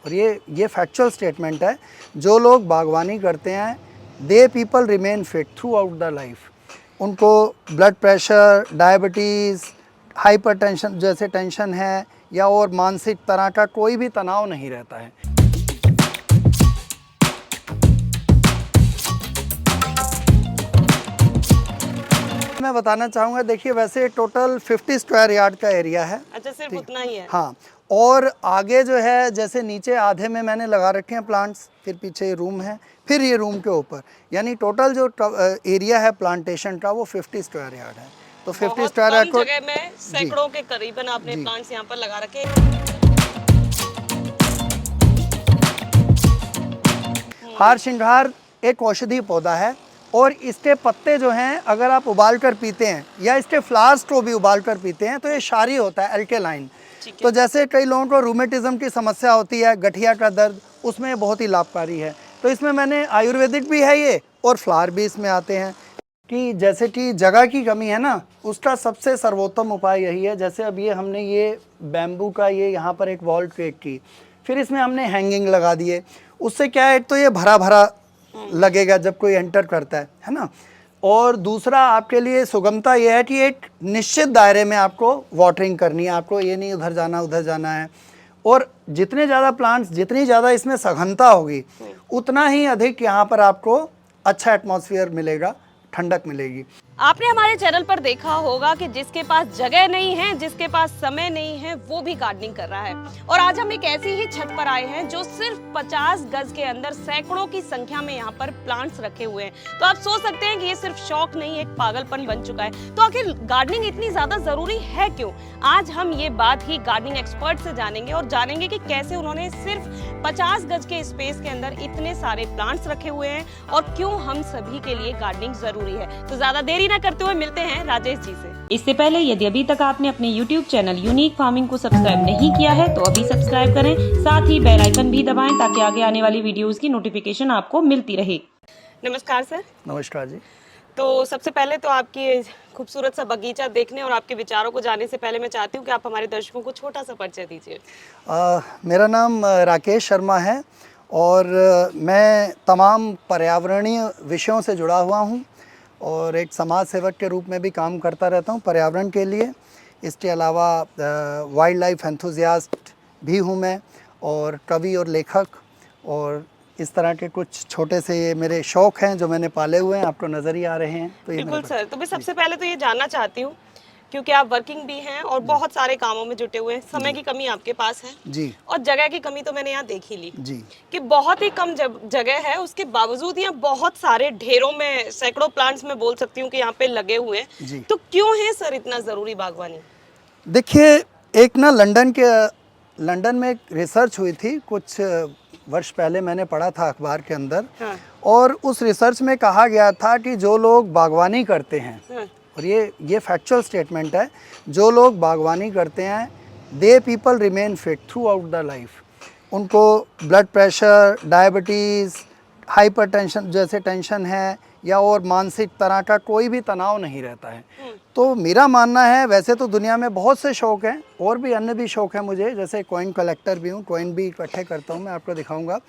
और ये factual statement है। जो लोग बागवानी करते हैं they people remain fit through out the life. उनको ब्लड प्रेशर, डायबिटीज़, हाइपरटेंशन जैसे टेंशन है या और मानसिक तरह का कोई भी तनाव नहीं रहता है। मैं बताना चाहूँगा, देखिए वैसे टोटल 50 स्क्वायर यार्ड का एरिया है। अच्छा, सिर्फ उतना ही है? हाँ, और आगे जो है जैसे नीचे आधे में मैंने लगा रखे हैं प्लांट्स, फिर पीछे ये रूम है, फिर ये रूम के ऊपर, यानी टोटल जो एरिया है प्लांटेशन का वो 50 स्क्वायर यार्ड है। तो 50 स्क्वायर यार्ड को जगह में सैकड़ों के करीबन आपने प्लांट्स यहाँ पर लगा रखे। हार श्रृंगार एक औषधीय पौधा है और इसके पत्ते जो हैं अगर आप उबाल कर पीते हैं या इसके फ्लावर्स को भी उबाल कर पीते हैं तो ये क्षारीय होता है, अल्केलाइन। तो जैसे कई लोगों को रूमेटिज्म की समस्या होती है, गठिया का दर्द, उसमें ये बहुत ही लाभकारी है। तो इसमें मैंने आयुर्वेदिक भी है ये और फ्लावर भी इसमें आते हैं। कि जैसे कि जगह की कमी है ना, उसका सबसे सर्वोत्तम उपाय यही है। जैसे अब ये हमने ये बैम्बू का ये यहाँ पर एक वॉल क्रिएट की, फिर इसमें हमने हैंगिंग लगा दिए। उससे क्या है, तो ये भरा भरा लगेगा जब कोई एंटर करता है ना। और दूसरा आपके लिए सुगमता ये है कि एक निश्चित दायरे में आपको वाटरिंग करनी है, आपको ये नहीं उधर जाना उधर जाना है। और जितने ज़्यादा प्लांट्स, जितनी ज़्यादा इसमें सघनता होगी, उतना ही अधिक यहाँ पर आपको अच्छा एटमॉस्फेयर मिलेगा, ठंडक मिलेगी। आपने हमारे चैनल पर देखा होगा कि जिसके पास जगह नहीं है, जिसके पास समय नहीं है, वो भी गार्डनिंग कर रहा है। और आज हम एक ऐसी ही छत पर आए हैं जो सिर्फ 50 गज के अंदर सैकड़ों की संख्या में यहाँ पर प्लांट्स रखे हुए हैं। तो आप सोच सकते हैं कि ये सिर्फ शौक नहीं, एक पागलपन बन चुका है। तो आखिर गार्डनिंग इतनी ज्यादा जरूरी है क्यों? आज हम ये बात ही गार्डनिंग एक्सपर्ट से जानेंगे और जानेंगे कि कैसे उन्होंने सिर्फ 50 गज के स्पेस के अंदर इतने सारे प्लांट्स रखे हुए हैं और क्यों हम सभी के लिए गार्डनिंग जरूरी है। तो ज्यादा देरी न करते हुए मिलते हैं राजेश जी से। इससे पहले यदि अभी तक आपने अपने YouTube चैनल यूनिक फार्मिंग को सब्सक्राइब नहीं किया है तो अभी सब्सक्राइब करें, साथ ही बेल आइकन भी दबाएं ताकि आगे आने वाली वीडियोस की नोटिफिकेशन आपको मिलती रहे। नमस्कार सर। नमस्कार जी। तो सबसे पहले तो आपकी खूबसूरत सा बगीचा देखने और आपके विचारों को जानने से पहले मैं चाहती हूँ कि आप हमारे दर्शकों को छोटा सा परिचय दीजिए। मेरा नाम राकेश शर्मा है और मैं तमाम पर्यावरणीय विषयों से जुड़ा हुआ हूँ और एक समाज सेवक के रूप में भी काम करता रहता हूँ पर्यावरण के लिए। इसके अलावा वाइल्ड लाइफ एंथुजियास्ट भी हूँ मैं, और कवि और लेखक, और इस तरह के कुछ छोटे से ये मेरे शौक हैं जो मैंने पाले हुए हैं, आपको नज़र ही आ रहे हैं। तो बिल्कुल सर। तो मैं सबसे पहले तो ये जानना चाहती हूँ, क्योंकि आप वर्किंग भी हैं और बहुत सारे कामों में जुटे हुए हैं, समय की कमी आपके पास है जी, और जगह की कमी तो मैंने यहाँ देख ही ली जी, कि बहुत ही कम जगह है, उसके बावजूद यहाँ बहुत सारे ढेरों में सैकड़ों प्लांट्स मैं बोल सकती हूँ कि यहाँ पे लगे हुए हैं। तो क्यों है सर इतना जरूरी बागवानी? देखिए, एक ना लंदन में एक रिसर्च हुई थी कुछ वर्ष पहले, मैंने पढ़ा था अखबार के अंदर। हाँ। और उस रिसर्च में कहा गया था कि जो लोग बागवानी करते हैं, हाँ। और ये फैक्चुअल स्टेटमेंट है, जो लोग बागवानी करते हैं they people remain fit through out the life. उनको ब्लड प्रेशर, डायबिटीज़, हाइपरटेंशन जैसे टेंशन है या और मानसिक तरह का कोई भी तनाव नहीं रहता है। तो मेरा मानना है, वैसे तो दुनिया में बहुत से शौक़ हैं और भी अन्य भी शौक़ हैं मुझे, जैसे कॉइन कलेक्टर भी हूँ, कॉइन भी इकट्ठे करता हूँ, मैं आपको दिखाऊंगा।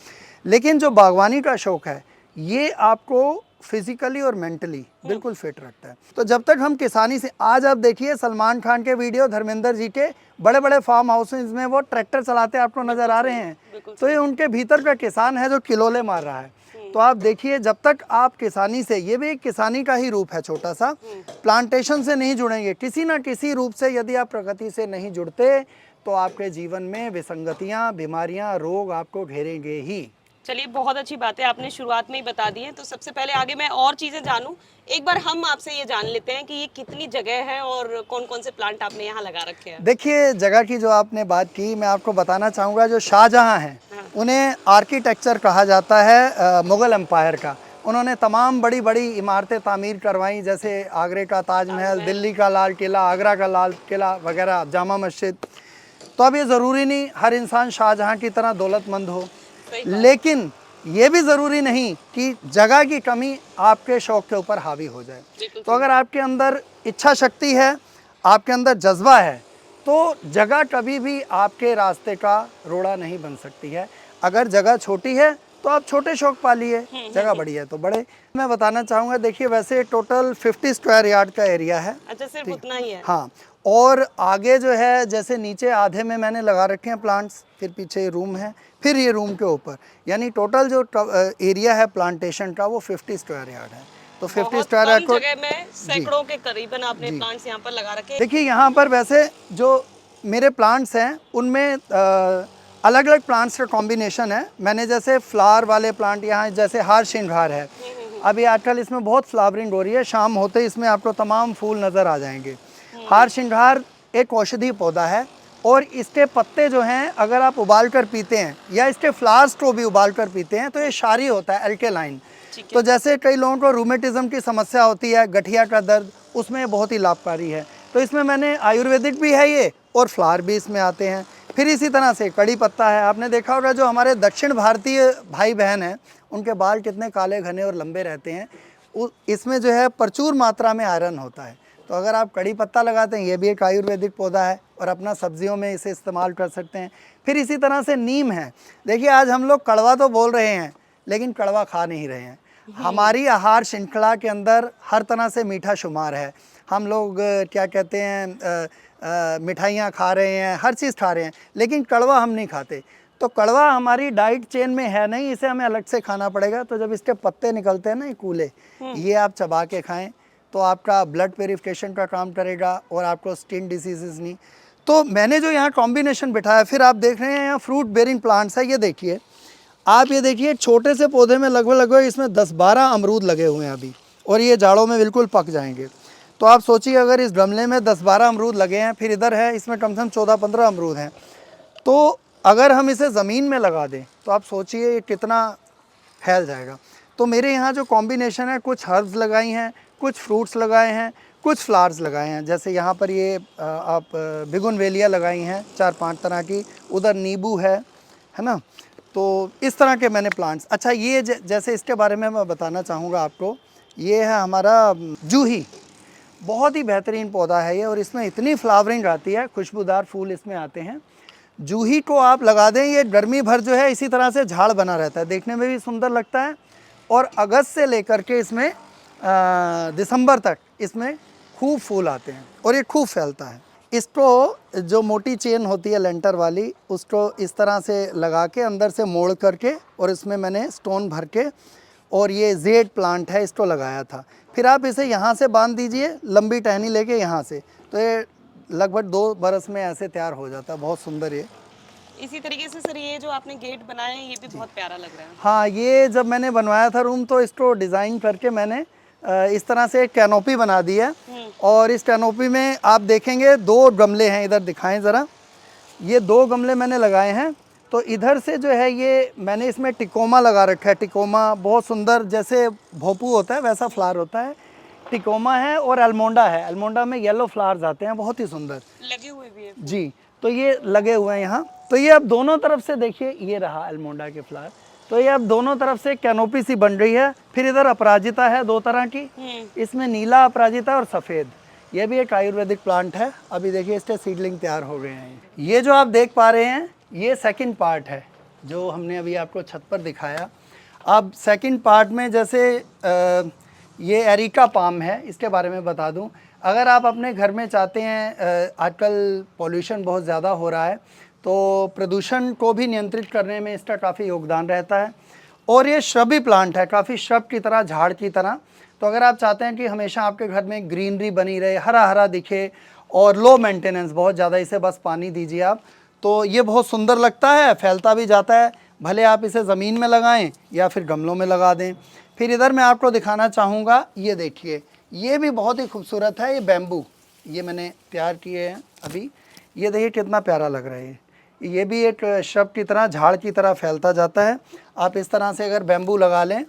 लेकिन जो बागवानी का शौक़ है ये आपको फिजिकली और मेंटली बिल्कुल फिट रखता है। तो जब तक हम किसानी से, आज आप देखिए सलमान खान के वीडियो, धर्मेंद्र जी के बड़े बड़े फार्म हाउसेज में वो ट्रैक्टर चलाते आपको नज़र आ रहे हैं, तो ये उनके भीतर का किसान है जो किलोले मार रहा है। तो आप देखिए, जब तक आप किसानी से, ये भी एक किसानी का ही रूप है छोटा सा, प्लांटेशन से नहीं जुड़ेंगे, किसी ना किसी रूप से यदि आप प्रकृति से नहीं जुड़ते तो आपके जीवन में विसंगतियाँ, बीमारियाँ, रोग आपको घेरेंगे ही। चलिए, बहुत अच्छी बात है, आपने शुरुआत में ही बता दी है। तो सबसे पहले आगे मैं और चीजें जानूं, एक बार हम आपसे ये जान लेते हैं कि ये कितनी जगह है और कौन कौन से प्लांट आपने यहाँ लगा रखे हैं। देखिए, जगह की जो आपने बात की, मैं आपको बताना चाहूँगा, जो शाहजहाँ हैं उन्हें आर्किटेक्चर कहा जाता है मुग़ल एम्पायर का। उन्होंने तमाम बड़ी बड़ी इमारतें तामीर करवाई, जैसे आगरे का ताजमहल, दिल्ली का लाल किला, आगरा का लाल किला वगैरह, जामा मस्जिद। तो अब ये ज़रूरी नहीं हर इंसान शाहजहाँ की तरह दौलतमंद हो, लेकिन ये भी ज़रूरी नहीं कि जगह की कमी आपके शौक़ के ऊपर हावी हो जाए। तो अगर आपके अंदर इच्छा शक्ति है, आपके अंदर जज्बा है, तो जगह कभी भी आपके रास्ते का रोड़ा नहीं बन सकती है। अगर जगह छोटी है तो आप छोटे शौक पालिए, जगह बड़ी है तो बड़े। मैं बताना चाहूँगा, देखिए वैसे टोटल 50 स्क्वायर यार्ड का एरिया है। अच्छा, सिर्फ उतना ही है? हाँ, और आगे जो है जैसे नीचे आधे में मैंने लगा रखे हैं प्लांट्स, फिर पीछे रूम है, फिर ये रूम के ऊपर, यानी टोटल जो एरिया है प्लांटेशन का वो 50 स्क्वायर यार्ड है। तो 50 स्क्वायर यार्ड को जगह में सैकड़ों के करीबन आपने प्लांट्स यहाँ पर लगा रखे हैं। देखिए यहाँ पर वैसे जो मेरे प्लांट्स हैं उनमें अलग अलग प्लांट्स का कॉम्बिनेशन है। मैंने जैसे फ्लावर वाले प्लांट यहाँ जैसे हार श्रृंगार है, अभी आजकल इसमें बहुत फ्लावरिंग हो रही है, शाम होते ही इसमें आपको तमाम फूल नज़र आ जाएंगे। हार श्रृंगार एक औषधि पौधा है और इसके पत्ते जो हैं अगर आप उबाल कर पीते हैं या इसके फ्लावर्स को भी उबाल कर पीते हैं तो ये क्षारीय होता है, अल्केलाइन। तो जैसे कई लोगों को रूमेटिज्म की समस्या होती है, गठिया का दर्द, उसमें बहुत ही लाभकारी है। तो इसमें मैंने आयुर्वेदिक भी है ये और फ्लावर भी इसमें आते हैं। फिर इसी तरह से कड़ी पत्ता है, आपने देखा होगा जो हमारे दक्षिण भारतीय भाई बहन हैं उनके बाल कितने काले घने और लंबे रहते हैं, इसमें जो है प्रचुर मात्रा में आयरन होता है। तो अगर आप कड़ी पत्ता लगाते हैं, ये भी एक आयुर्वेदिक पौधा है और अपना सब्जियों में इसे इस्तेमाल कर सकते हैं। फिर इसी तरह से नीम है। देखिए आज हम लोग कड़वा तो बोल रहे हैं लेकिन कड़वा खा नहीं रहे हैं। हमारी आहार श्रृंखला के अंदर हर तरह से मीठा शुमार है। हम लोग क्या कहते हैं, मिठाइयाँ खा रहे हैं, हर चीज़ खा रहे हैं, लेकिन कड़वा हम नहीं खाते। तो कड़वा हमारी डाइट चेन में है नहीं, इसे हमें अलग से खाना पड़ेगा। तो जब इसके पत्ते निकलते हैं ना, ये कूले, ये आप चबा के खाएं तो आपका ब्लड प्यूरिफिकेशन का काम करेगा और आपको स्किन डिसीजेज नहीं। तो मैंने जो यहाँ कॉम्बिनेशन बिठाया, फिर आप देख रहे हैं यहाँ फ्रूट बेरिंग प्लांट्स है। ये देखिए आप, ये देखिए छोटे से पौधे में लगभग इसमें 10-12 अमरूद लगे हुए हैं अभी, और ये जाड़ों में बिल्कुल पक जाएंगे। तो आप सोचिए अगर इस गमले में 10-12 अमरूद लगे हैं, फिर इधर है इसमें कम से कम 14-15 अमरूद हैं, तो अगर हम इसे ज़मीन में लगा दें तो आप सोचिए ये कितना फैल जाएगा। तो मेरे यहाँ जो कॉम्बिनेशन है, कुछ हर्ब्स लगाई हैं, कुछ फ्रूट्स लगाए हैं, कुछ फ्लावर्स लगाए हैं। जैसे यहाँ पर ये आप बिगुनवेलिया लगाई हैं 4-5 तरह की, उधर नींबू है ना। तो इस तरह के मैंने प्लांट्स। अच्छा, ये जैसे इसके बारे में मैं बताना चाहूँगा आपको, ये है हमारा जूही, बहुत ही बेहतरीन पौधा है ये, और इसमें इतनी फ्लावरिंग आती है, खुशबूदार फूल इसमें आते हैं। जूही को आप लगा दें, ये गर्मी भर जो है इसी तरह से झाड़ बना रहता है, देखने में भी सुंदर लगता है। और अगस्त से लेकर के इसमें दिसंबर तक इसमें खूब फूल आते हैं और ये खूब फैलता है। इसको जो मोटी चेन होती है लेंटर वाली, उसको इस तरह से लगा के अंदर से मोड़ करके, और इसमें मैंने स्टोन भर के, और ये जेड प्लांट है, इसको लगाया था। फिर आप इसे यहाँ से बांध दीजिए, लंबी टहनी लेके यहाँ से, तो ये लगभग 2 बरस में ऐसे तैयार हो जाता है। बहुत सुंदर ये। इसी तरीके से सर ये जो आपने गेट बनाया है ये भी बहुत प्यारा लग रहा है। हाँ, ये जब मैंने बनवाया था रूम तो इसको डिज़ाइन करके मैंने इस तरह से एक कैनोपी बना दी है, और इस कैनोपी में आप देखेंगे 2 गमले हैं, इधर दिखाएं ज़रा। ये 2 गमले मैंने लगाए हैं। तो इधर से जो है ये मैंने इसमें टिकोमा लगा रखा है। टिकोमा बहुत सुंदर, जैसे भोपू होता है वैसा फ्लावर होता है, टिकोमा है। और अल्मोंडा है, अल्मोंडा में येलो फ्लावर्स आते हैं, बहुत ही सुंदर लगे हुए भी है जी। तो ये लगे हुए हैं यहाँ। तो ये अब दोनों तरफ से देखिए, ये रहा अल्मोंडा के फ्लावर। तो ये अब दोनों तरफ से कैनोपी सी बन रही है। फिर इधर अपराजिता है 2 तरह की, इसमें नीला अपराजिता और सफ़ेद। ये भी एक आयुर्वेदिक प्लांट है। अभी देखिए इसके सीडलिंग तैयार हो गए हैं। ये जो आप देख पा रहे हैं ये सेकंड पार्ट है जो हमने अभी आपको छत पर दिखाया। अब सेकंड पार्ट में जैसे ये एरिका पाम है, इसके बारे में बता दूं। अगर आप अपने घर में चाहते हैं, आजकल पॉल्यूशन बहुत ज़्यादा हो रहा है, तो प्रदूषण को भी नियंत्रित करने में इसका काफ़ी योगदान रहता है। और ये श्रबी प्लांट है, काफ़ी श्रब की तरह, झाड़ की तरह। तो अगर आप चाहते हैं कि हमेशा आपके घर में ग्रीनरी बनी रहे, हरा हरा दिखे और लो मेंटेनेंस बहुत ज़्यादा, इसे बस पानी दीजिए आप, तो ये बहुत सुंदर लगता है, फैलता भी जाता है। भले आप इसे ज़मीन में लगाएं या फिर गमलों में लगा दें। फिर इधर मैं आपको दिखाना चाहूँगा, ये देखिए, ये भी बहुत ही खूबसूरत है। ये बैम्बू, ये मैंने तैयार किए हैं अभी। ये देखिए कितना प्यारा लग रहा है। ये भी एक श्रब की तरह, झाड़ की तरह फैलता जाता है। आप इस तरह से अगर बैम्बू लगा लें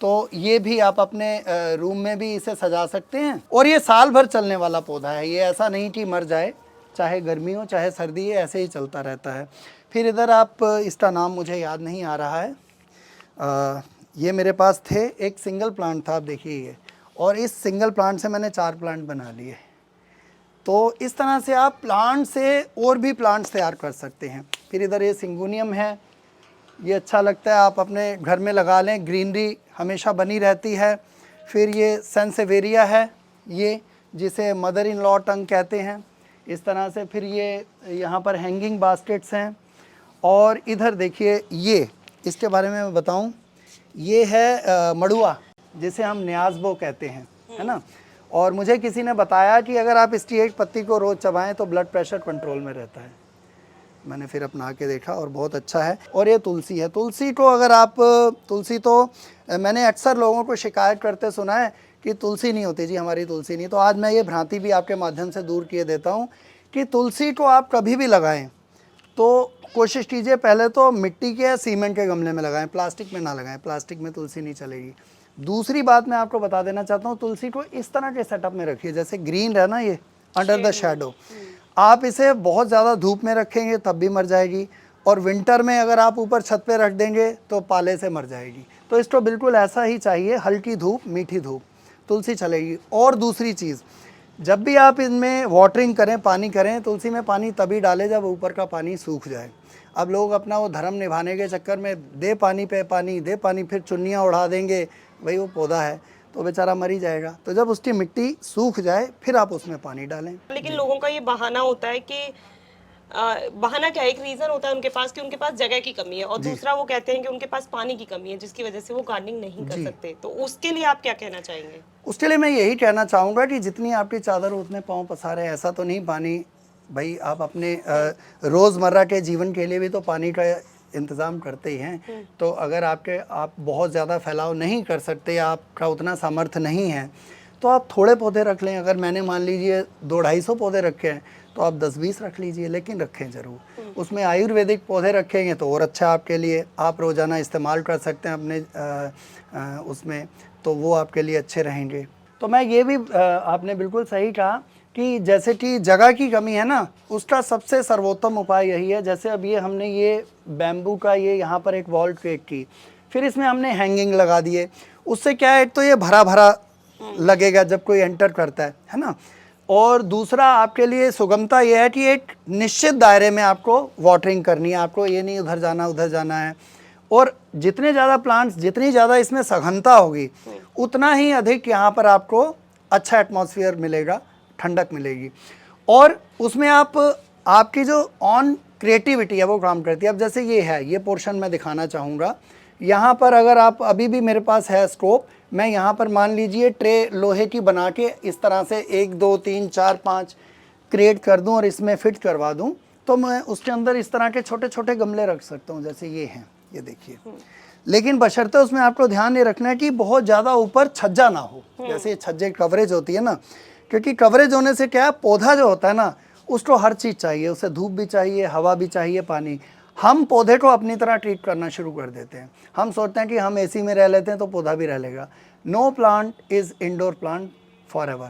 तो ये भी आप अपने रूम में भी इसे सजा सकते हैं। और ये साल भर चलने वाला पौधा है, ये ऐसा नहीं कि मर जाए, चाहे गर्मी हो चाहे सर्दी, ये ऐसे ही चलता रहता है। फिर इधर आप, इसका नाम मुझे याद नहीं आ रहा है, ये मेरे पास थे, एक सिंगल प्लांट था, आप देखिए ये, और इस सिंगल प्लांट से मैंने 4 प्लांट बना लिए। तो इस तरह से आप प्लांट से और भी प्लांट्स तैयार कर सकते हैं। फिर इधर ये सिंगोनियम है, ये अच्छा लगता है, आप अपने घर में लगा लें, ग्रीनरी हमेशा बनी रहती है। फिर ये सेंसेवेरिया है, ये जिसे मदर इन लॉ टंग कहते हैं, इस तरह से। फिर ये यहाँ पर हैंगिंग बास्केट्स हैं। और इधर देखिए, ये इसके बारे में मैं बताऊं, ये है मड़ुआ, जिसे हम न्याज़बो कहते हैं, है ना। और मुझे किसी ने बताया कि अगर आप इसकी एक पत्ती को रोज़ चबाएं तो ब्लड प्रेशर कंट्रोल में रहता है। मैंने फिर अपना के देखा और बहुत अच्छा है। और ये तुलसी है। तुलसी को अगर आप, तुलसी तो मैंने अक्सर लोगों को शिकायत करते सुना है कि तुलसी नहीं होती जी, हमारी तुलसी नहीं। तो आज मैं ये भ्रांति भी आपके माध्यम से दूर किए देता हूँ कि तुलसी को आप कभी भी लगाएं तो कोशिश कीजिए पहले तो मिट्टी के या सीमेंट के गमले में लगाएं, प्लास्टिक में ना लगाएं, प्लास्टिक में तुलसी नहीं चलेगी। दूसरी बात मैं आपको बता देना चाहता हूँ, तुलसी को इस तरह के सेटअप में रखिए, जैसे ग्रीन है ना, ये अंडर द शेडो। आप इसे बहुत ज़्यादा धूप में रखेंगे तब भी मर जाएगी, और विंटर में अगर आप ऊपर छत पे रख देंगे तो पाले से मर जाएगी। तो इसको बिल्कुल ऐसा ही चाहिए, हल्की धूप, मीठी धूप, तुलसी चलेगी। और दूसरी चीज़, जब भी आप इनमें वाटरिंग करें, पानी करें, तुलसी में पानी तभी डालें जब ऊपर का पानी सूख जाए। अब लोग अपना वो धर्म निभाने के चक्कर में दे पानी पे पानी, दे पानी, फिर चुन्नियाँ उड़ा देंगे, भाई वो पौधा है तो बेचारा मर ही जाएगा। तो जब उसकी मिट्टी सूख जाए फिर आप उसमें पानी डालें। लेकिन लोगों का ये बहाना होता है कि बहाना क्या है, एक रीजन होता है उनके पास कि उनके पास जगह की कमी है, और दूसरा वो कहते हैं कि उनके पास पानी की कमी है, जिसकी वजह से वो गार्डनिंग नहीं कर सकते। तो उसके लिए आप क्या कहना चाहेंगे? उसके लिए मैं यही कहना चाहूँगा कि जितनी आपकी चादर उतने पाँव पसारे। ऐसा तो नहीं, पानी भाई आप अपने रोज़मर्रा के जीवन के लिए भी तो पानी का इंतज़ाम करते ही हैं। तो अगर आप बहुत ज़्यादा फैलाव नहीं कर सकते, आपका उतना सामर्थ्य नहीं है, तो आप थोड़े पौधे रख लें। अगर मैंने मान लीजिए 200-250 पौधे रखे हैं तो आप 10-20 रख लीजिए, लेकिन रखें ज़रूर। उसमें आयुर्वेदिक पौधे रखेंगे तो और अच्छा आपके लिए, आप रोज़ाना इस्तेमाल कर सकते हैं अपने उसमें, तो वो आपके लिए अच्छे रहेंगे। तो मैं ये भी आपने बिल्कुल सही कहा कि जैसे कि जगह की कमी है ना, उसका सबसे सर्वोत्तम उपाय यही है। जैसे अब ये हमने ये बैम्बू का ये यहाँ पर एक वॉल केक की, फिर इसमें हमने हैंगिंग लगा दिए, उससे क्या है, एक तो ये भरा भरा लगेगा जब कोई एंटर करता है ना। और दूसरा आपके लिए सुगमता ये है कि एक निश्चित दायरे में आपको वाटरिंग करनी है, आपको ये नहीं उधर जाना है। और जितने ज़्यादा प्लांट्स, जितनी ज़्यादा इसमें सघनता होगी, उतना ही अधिक यहाँ पर आपको अच्छा एटमॉस्फेयर मिलेगा, ठंडक मिलेगी। और उसमें आपकी जो ऑन क्रिएटिविटी है वो काम करती है। अब जैसे ये है, ये पोर्शन मैं दिखाना चाहूँगा। यहाँ पर अगर आप, अभी भी मेरे पास है स्कोप, मैं यहाँ पर मान लीजिए ट्रे लोहे की बना के इस तरह से 1 2 3 4 5 क्रिएट कर दूँ और इसमें फिट करवा दूँ, तो मैं उसके अंदर इस तरह के छोटे छोटे गमले रख सकता हूँ, जैसे ये हैं, ये देखिए। लेकिन बशर्ते उसमें आपको ध्यान ये रखना है कि बहुत ज़्यादा ऊपर छज्जा ना हो, जैसे ये छज्जे कवरेज होती है ना, क्योंकि कवरेज होने से क्या है, पौधा जो होता है ना, उसको हर चीज़ चाहिए, उसे धूप भी चाहिए, हवा भी चाहिए, पानी। हम पौधे को अपनी तरह ट्रीट करना शुरू कर देते हैं। हम सोचते हैं कि हम एसी में रह लेते हैं तो पौधा भी रह लेगा। No plant is indoor plant forever.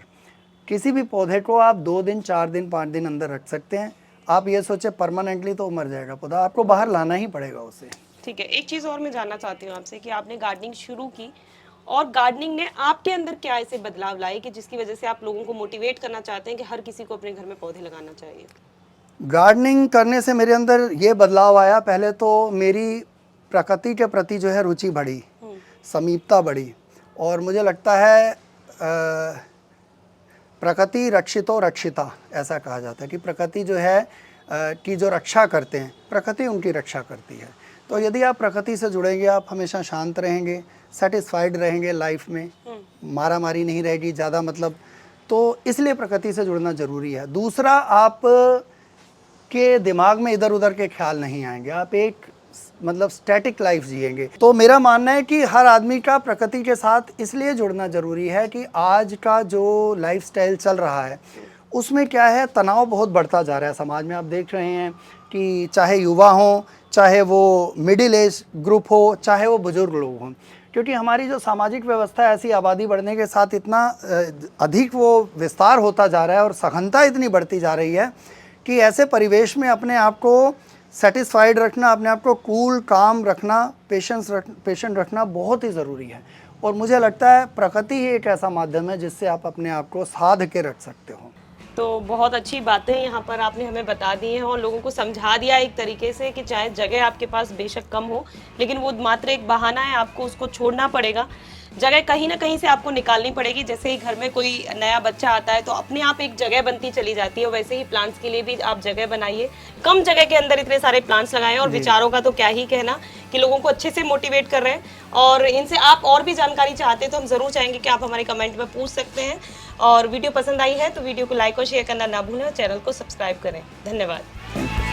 किसी भी पौधे को आप 2 दिन 4 दिन 5 दिन अंदर रख सकते हैं। आप ये सोचे परमानेंटली तो मर जाएगा पौधा, आपको बाहर लाना ही पड़ेगा उसे। ठीक है, एक चीज़ और मैं जानना चाहती हूँ आपसे कि आपने गार्डनिंग शुरू की और गार्डनिंग ने आपके अंदर क्या ऐसे बदलाव लाए कि जिसकी वजह से आप लोगों को मोटिवेट करना चाहते हैं कि हर किसी को अपने घर में पौधे लगाना चाहिए? गार्डनिंग करने से मेरे अंदर ये बदलाव आया, पहले तो मेरी प्रकृति के प्रति जो है रुचि बढ़ी, समीपता बढ़ी। और मुझे लगता है प्रकृति रक्षितो रक्षिता, ऐसा कहा जाता है कि प्रकृति जो है की जो रक्षा करते हैं, प्रकृति उनकी रक्षा करती है। तो यदि आप प्रकृति से जुड़ेंगे, आप हमेशा शांत रहेंगे, सेटिस्फाइड रहेंगे लाइफ में, मारा मारी नहीं रहेगी ज़्यादा, मतलब। तो इसलिए प्रकृति से जुड़ना ज़रूरी है। दूसरा, आप के दिमाग में इधर उधर के ख्याल नहीं आएंगे, आप एक मतलब स्टैटिक लाइफ जिएंगे। तो मेरा मानना है कि हर आदमी का प्रकृति के साथ इसलिए जुड़ना ज़रूरी है कि आज का जो लाइफस्टाइल चल रहा है उसमें क्या है, तनाव बहुत बढ़ता जा रहा है समाज में। आप देख रहे हैं कि चाहे युवा हों, चाहे वो मिडिल एज ग्रुप हो, चाहे वो बुज़ुर्ग लोग हों, क्योंकि हमारी जो सामाजिक व्यवस्था है, ऐसी आबादी बढ़ने के साथ इतना अधिक वो विस्तार होता जा रहा है और सघनता इतनी बढ़ती जा रही है कि ऐसे परिवेश में अपने आप को सेटिस्फाइड रखना, अपने आप को कूल काम रखना, पेशेंट रखना बहुत ही ज़रूरी है। और मुझे लगता है प्रकृति ही एक ऐसा माध्यम है जिससे आप अपने आप को साध के रख सकते हो। तो बहुत अच्छी बातें यहाँ पर आपने हमें बता दी हैं और लोगों को समझा दिया एक तरीके से कि चाहे जगह आपके पास बेशक कम हो, लेकिन वो मात्र एक बहाना है, आपको उसको छोड़ना पड़ेगा। जगह कहीं ना कहीं से आपको निकालनी पड़ेगी। जैसे ही घर में कोई नया बच्चा आता है तो अपने आप एक जगह बनती चली जाती है, वैसे ही प्लांट्स के लिए भी आप जगह बनाइए। कम जगह के अंदर इतने सारे प्लांट्स लगाएं और विचारों का तो क्या ही कहना कि लोगों को अच्छे से मोटिवेट कर रहे हैं। और इनसे आप और भी जानकारी चाहते हैं तो हम ज़रूर चाहेंगे कि आप हमारे कमेंट में पूछ सकते हैं। और वीडियो पसंद आई है तो वीडियो को लाइक और शेयर करना ना भूलें और चैनल को सब्सक्राइब करें। धन्यवाद।